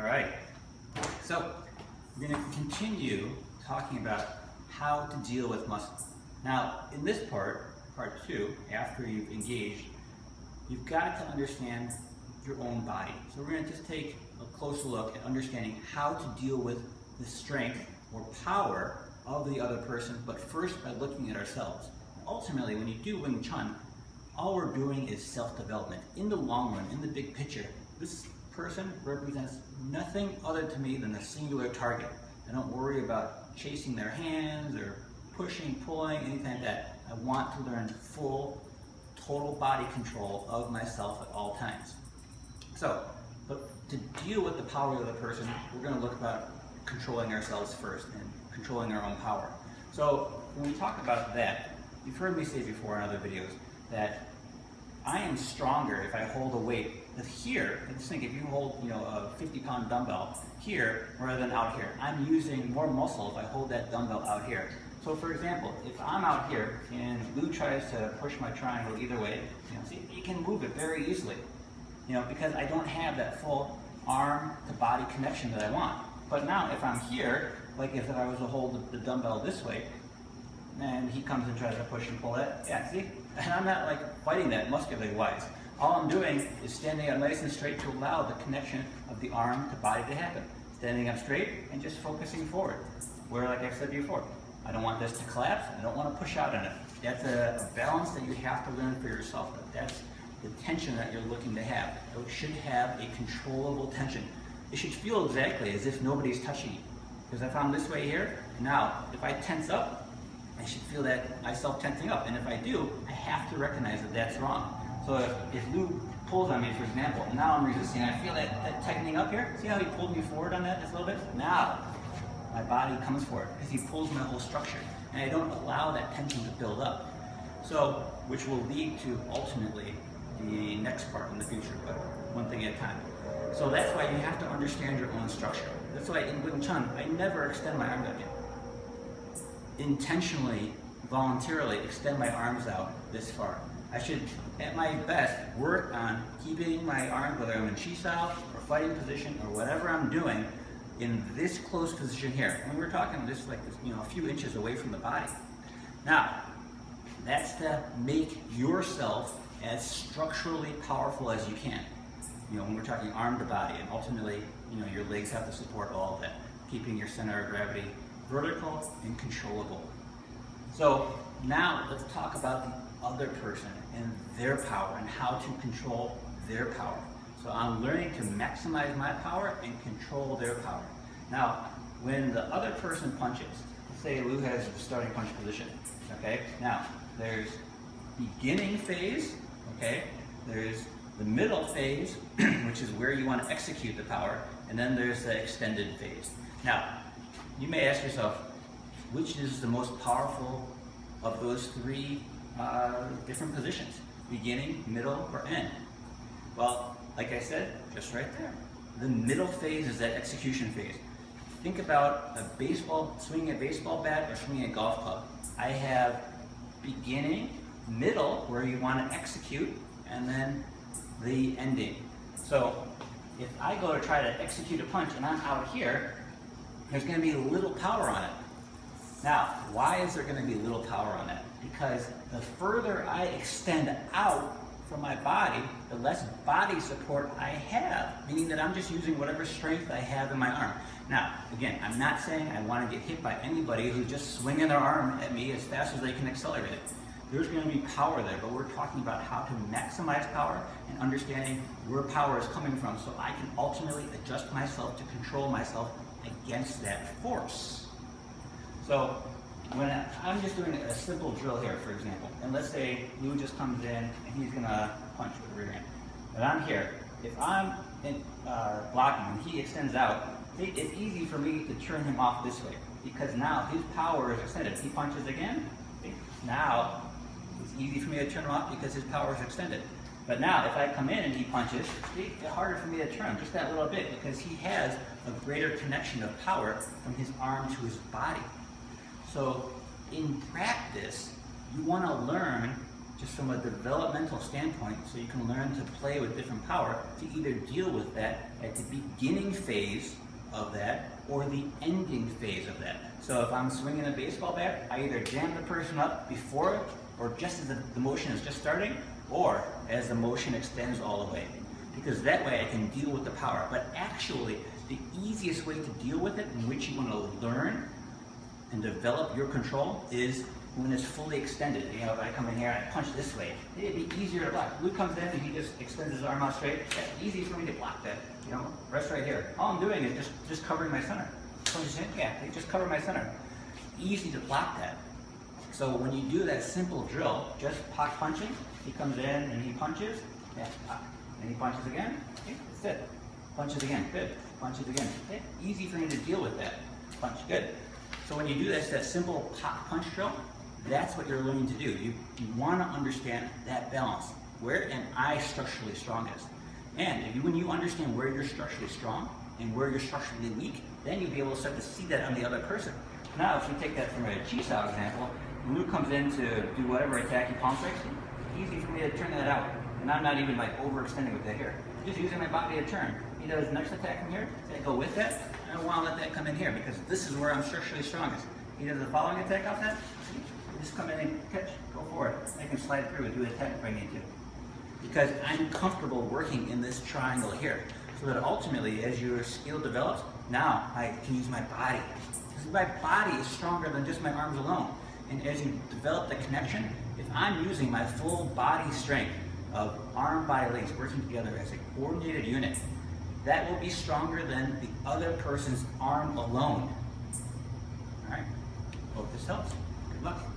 All right, so we're going to continue talking about how to deal with muscle. Now, in this part 2, after you've engaged, you've got to understand your own body. So we're going to just take a closer look at understanding how to deal with the strength or power of the other person, but first by looking at ourselves. Ultimately, when you do Wing Chun, all we're doing is self-development. In the long run, in the big picture, this person represents nothing other to me than a singular target. I don't worry about chasing their hands or pushing, pulling, anything like that. I want to learn full, total body control of myself at all times. So, but to deal with the power of the person, we're going to look about controlling ourselves first and controlling our own power. So when we talk about that, you've heard me say before in other videos that I am stronger if I hold a weight here. Just think, if you hold, a 50-pound dumbbell here rather than out here, I'm using more muscle if I hold that dumbbell out here. So for example, if I'm out here and Lou tries to push my triangle either way, see, you can move it very easily, because I don't have that full arm to body connection that I want. But now if I'm here, like if I was to hold the dumbbell this way, and he comes and tries to push and pull that, see? And I'm not like fighting that muscularly wise. All I'm doing is standing up nice and straight to allow the connection of the arm to body to happen. Standing up straight and just focusing forward. Where, like I said before, I don't want this to collapse, I don't want to push out on it. That's a balance that you have to learn for yourself. That's the tension that you're looking to have. You should have a controllable tension. It should feel exactly as if nobody's touching you. Because if I'm this way here, now if I tense up, I should feel that myself tensing up. And if I do, I have to recognize that that's wrong. So if Lou pulls on me, for example, and now I'm resisting, I feel that tightening up here. See how he pulled me forward on that just a little bit? Now, my body comes forward because he pulls my whole structure. And I don't allow that tension to build up. So, which will lead to ultimately the next part in the future, but one thing at a time. So that's why you have to understand your own structure. That's why in Wing Chun, I never extend my arms out yet. Intentionally, voluntarily extend my arms out this far. I should, at my best, work on keeping my arms, whether I'm in chi style or fighting position or whatever I'm doing, in this close position here. And we're talking just like this, a few inches away from the body. Now, that's to make yourself as structurally powerful as you can. When we're talking arm to body, and ultimately, your legs have to support all of that, keeping your center of gravity vertical and controllable. So now let's talk about the other person and their power and how to control their power. So I'm learning to maximize my power and control their power. Now, when the other person punches, let's say Lou has the starting punch position, okay? Now, there's beginning phase, okay? There's the middle phase, which is where you want to execute the power, and then there's the extended phase. Now, you may ask yourself, which is the most powerful of those three different positions? Beginning, middle, or end? Well, like I said, just right there. The middle phase is that execution phase. Think about swinging a baseball bat or swinging a golf club. I have beginning, middle, where you want to execute, and then the ending. So if I go to try to execute a punch and I'm out here, there's going to be little power on it. Now, why is there going to be little power on that? Because the further I extend out from my body, the less body support I have, meaning that I'm just using whatever strength I have in my arm. Now, again, I'm not saying I want to get hit by anybody who's just swinging their arm at me as fast as they can accelerate it. There's going to be power there, but we're talking about how to maximize power and understanding where power is coming from so I can ultimately adjust myself to control myself against that force. So when I'm just doing a simple drill here, for example, and let's say Lou just comes in and he's going to punch with the rear hand. But I'm here. If I'm blocking and he extends out, it's easy for me to turn him off this way because now his power is extended. If he punches again, now it's easy for me to turn him off because his power is extended. But now, if I come in and he punches, it's harder for me to turn just that little bit because he has a greater connection of power from his arm to his body. So in practice, you want to learn just from a developmental standpoint, so you can learn to play with different power to either deal with that at the beginning phase of that or the ending phase of that. So if I'm swinging a baseball bat, I either jam the person up before or just as the motion is just starting, or as the motion extends all the way. Because that way I can deal with the power. But actually, the easiest way to deal with it, in which you want to learn and develop your control, is when it's fully extended. You know, if I come in here and I punch this way, it'd be easier to block. Luke comes in and he just extends his arm out straight. That's easy for me to block that. You know, rest right here. All I'm doing is just covering my center. Yeah, just cover my center. Easy to block that. So when you do that simple drill, just pot punching, he comes in and he punches, yeah, and he punches again, okay, that's it. Punches again, good. Punches again. Okay. Easy for me to deal with that. Punch, good. So when you do this, that simple pot punch drill, that's what you're learning to do. You want to understand that balance. Where am I structurally strongest? And when you understand where you're structurally strong and where you're structurally weak, then you'll be able to start to see that on the other person. Now, if we take that from a Chisao example, when Luke comes in to do whatever attack he pump fakes, easy for me to turn that out. And I'm not even like overextending with that here. Just using my body to turn. He does next attack from here, I go with that. I don't want to let that come in here because this is where I'm structurally strongest. He does the following attack off that, just come in and catch, go forward. I can slide through and do an attack if I need to. Because I'm comfortable working in this triangle here. So that ultimately, as your skill develops, now I can use my body. Because my body is stronger than just my arms alone. And as you develop the connection, if I'm using my full body strength of arm, body, legs working together as a coordinated unit, that will be stronger than the other person's arm alone. All right? Hope this helps. Good luck.